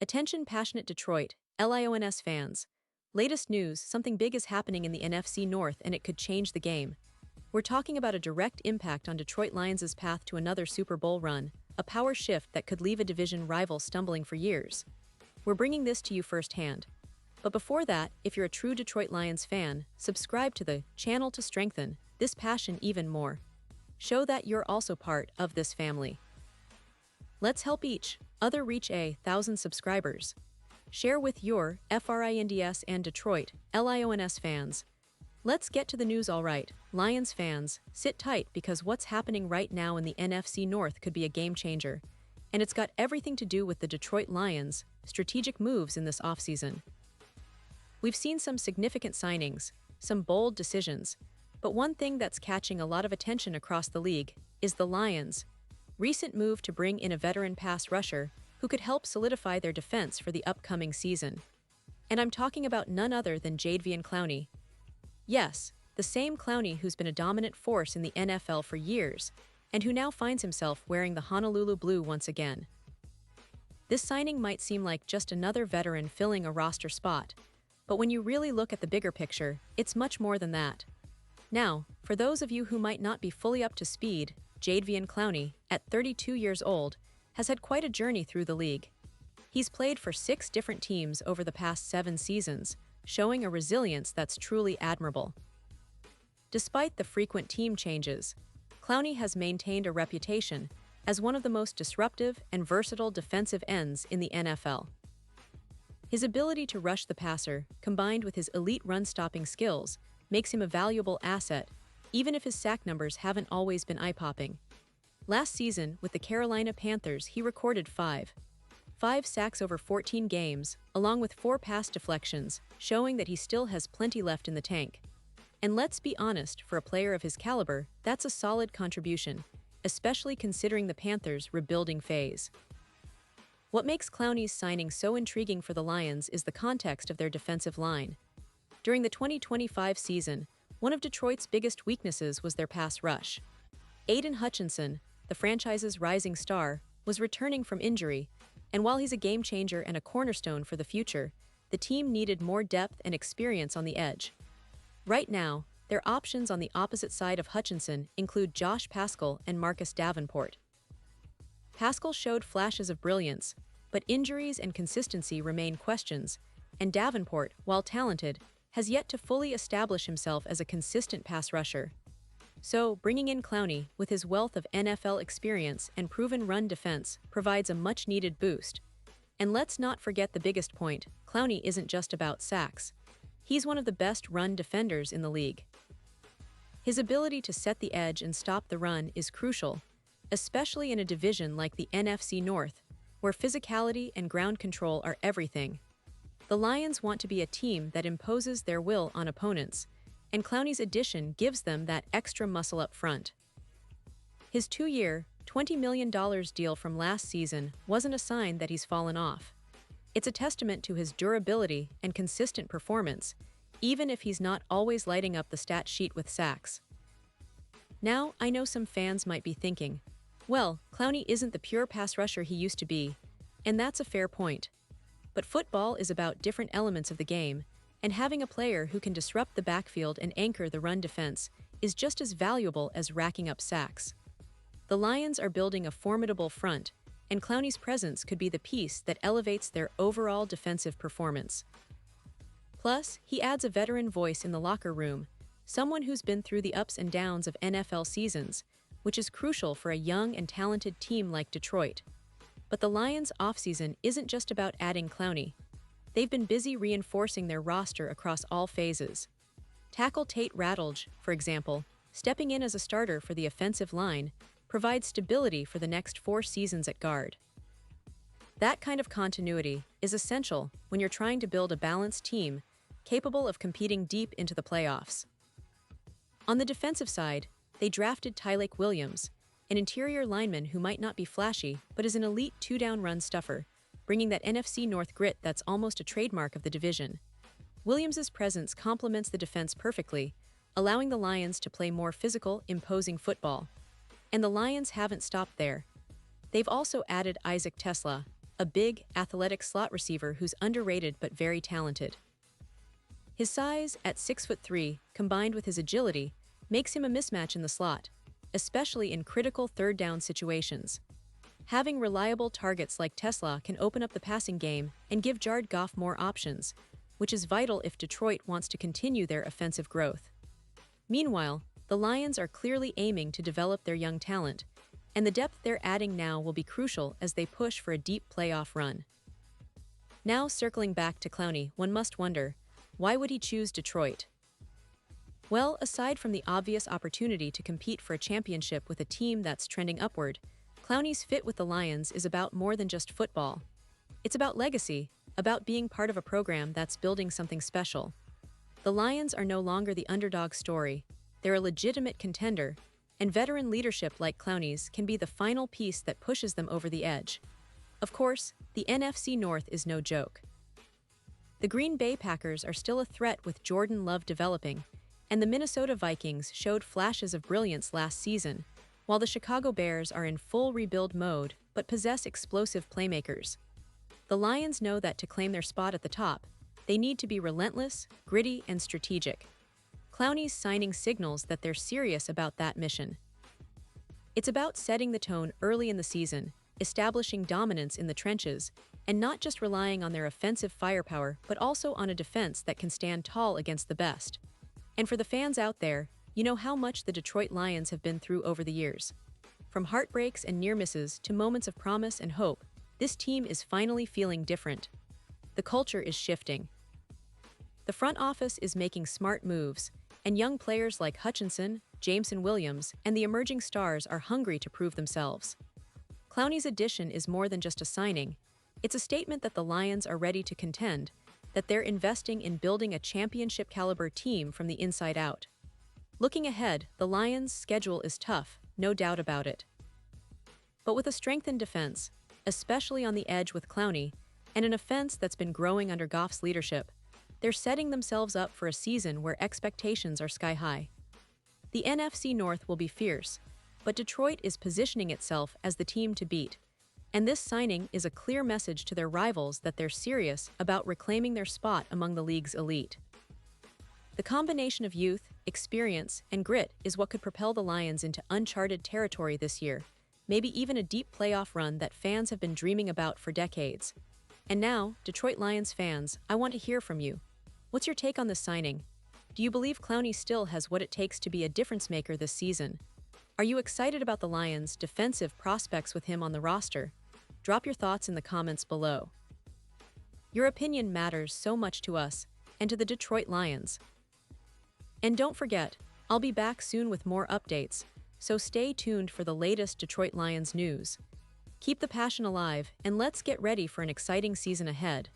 Attention passionate Detroit, Lions fans. Latest news, something big is happening in the NFC North and it could change the game. We're talking about a direct impact on Detroit Lions' path to another Super Bowl run, a power shift that could leave a division rival stumbling for years. We're bringing this to you firsthand. But before that, if you're a true Detroit Lions fan, subscribe to the channel to strengthen this passion even more. Show that you're also part of this family. Let's help each other reach 1,000 subscribers. Share with your FRINDS and Detroit Lions fans. Let's get to the news. Alright, Lions fans, sit tight because what's happening right now in the NFC North could be a game changer. And it's got everything to do with the Detroit Lions' strategic moves in this offseason. We've seen some significant signings, some bold decisions, but one thing that's catching a lot of attention across the league is the Lions' recent move to bring in a veteran pass rusher who could help solidify their defense for the upcoming season. And I'm talking about none other than Jadeveon Clowney. Yes, the same Clowney who's been a dominant force in the NFL for years and who now finds himself wearing the Honolulu blue once again. This signing might seem like just another veteran filling a roster spot, but when you really look at the bigger picture, it's much more than that. Now, for those of you who might not be fully up to speed, Jadeveon Clowney, at 32 years old, has had quite a journey through the league. He's played for 6 different teams over the past 7 seasons, showing a resilience that's truly admirable. Despite the frequent team changes, Clowney has maintained a reputation as one of the most disruptive and versatile defensive ends in the NFL. His ability to rush the passer, combined with his elite run-stopping skills, makes him a valuable asset, even if his sack numbers haven't always been eye-popping. Last season, with the Carolina Panthers, he recorded 5 sacks over 14 games, along with 4 pass deflections, showing that he still has plenty left in the tank. And let's be honest, for a player of his caliber, that's a solid contribution, especially considering the Panthers' rebuilding phase. What makes Clowney's signing so intriguing for the Lions is the context of their defensive line. During the 2025 season, one of Detroit's biggest weaknesses was their pass rush. Aiden Hutchinson, the franchise's rising star, was returning from injury, and while he's a game-changer and a cornerstone for the future, the team needed more depth and experience on the edge. Right now, their options on the opposite side of Hutchinson include Josh Paschal and Marcus Davenport. Paschal showed flashes of brilliance, but injuries and consistency remain questions, and Davenport, while talented, has yet to fully establish himself as a consistent pass rusher. So, bringing in Clowney, with his wealth of NFL experience and proven run defense, provides a much-needed boost. And let's not forget the biggest point, Clowney isn't just about sacks. He's one of the best run defenders in the league. His ability to set the edge and stop the run is crucial, especially in a division like the NFC North, where physicality and ground control are everything. The Lions want to be a team that imposes their will on opponents, and Clowney's addition gives them that extra muscle up front. His 2-year, $20 million deal from last season wasn't a sign that he's fallen off. It's a testament to his durability and consistent performance, even if he's not always lighting up the stat sheet with sacks. Now, I know some fans might be thinking, well, Clowney isn't the pure pass rusher he used to be, and that's a fair point. But football is about different elements of the game, and having a player who can disrupt the backfield and anchor the run defense is just as valuable as racking up sacks. The Lions are building a formidable front, and Clowney's presence could be the piece that elevates their overall defensive performance. Plus, he adds a veteran voice in the locker room, someone who's been through the ups and downs of NFL seasons, which is crucial for a young and talented team like Detroit. But the Lions' offseason isn't just about adding Clowney. They've been busy reinforcing their roster across all phases. Tackle Tate Ratledge, for example, stepping in as a starter for the offensive line, provides stability for the next 4 seasons at guard. That kind of continuity is essential when you're trying to build a balanced team capable of competing deep into the playoffs. On the defensive side, they drafted Tyleik Williams, an interior lineman who might not be flashy but is an elite 2-down run stuffer, bringing that NFC North grit that's almost a trademark of the division. Williams's presence complements the defense perfectly, allowing the Lions to play more physical, imposing football. And the Lions haven't stopped there. They've also added Isaac Tesla, a big, athletic slot receiver who's underrated but very talented. His size, at 6'3", combined with his agility, makes him a mismatch in the slot, especially in critical third-down situations. Having reliable targets like Tesla can open up the passing game and give Jared Goff more options, which is vital if Detroit wants to continue their offensive growth. Meanwhile, the Lions are clearly aiming to develop their young talent, and the depth they're adding now will be crucial as they push for a deep playoff run. Now circling back to Clowney, one must wonder, why would he choose Detroit? Well, aside from the obvious opportunity to compete for a championship with a team that's trending upward, Clowney's fit with the Lions is about more than just football. It's about legacy, about being part of a program that's building something special. The Lions are no longer the underdog story, they're a legitimate contender, and veteran leadership like Clowney's can be the final piece that pushes them over the edge. Of course, the NFC North is no joke. The Green Bay Packers are still a threat with Jordan Love developing, and the Minnesota Vikings showed flashes of brilliance last season, while the Chicago Bears are in full rebuild mode but possess explosive playmakers. The Lions know that to claim their spot at the top, they need to be relentless, gritty, and strategic. Clowney's signing signals that they're serious about that mission. It's about setting the tone early in the season, establishing dominance in the trenches, and not just relying on their offensive firepower but also on a defense that can stand tall against the best. And for the fans out there, you know how much the Detroit Lions have been through over the years. From heartbreaks and near misses to moments of promise and hope, this team is finally feeling different. The culture is shifting. The front office is making smart moves, and young players like Hutchinson, Jameson Williams, and the emerging stars are hungry to prove themselves. Clowney's addition is more than just a signing. It's a statement that the Lions are ready to contend, that they're investing in building a championship-caliber team from the inside out. Looking ahead, the Lions' schedule is tough, no doubt about it. But with a strengthened defense, especially on the edge with Clowney, and an offense that's been growing under Goff's leadership, they're setting themselves up for a season where expectations are sky-high. The NFC North will be fierce, but Detroit is positioning itself as the team to beat, and this signing is a clear message to their rivals that they're serious about reclaiming their spot among the league's elite. The combination of youth, experience, and grit is what could propel the Lions into uncharted territory this year, maybe even a deep playoff run that fans have been dreaming about for decades. And now, Detroit Lions fans, I want to hear from you. What's your take on this signing? Do you believe Clowney still has what it takes to be a difference-maker this season? Are you excited about the Lions' defensive prospects with him on the roster? Drop your thoughts in the comments below. Your opinion matters so much to us and to the Detroit Lions. And don't forget, I'll be back soon with more updates, so stay tuned for the latest Detroit Lions news. Keep the passion alive, and let's get ready for an exciting season ahead.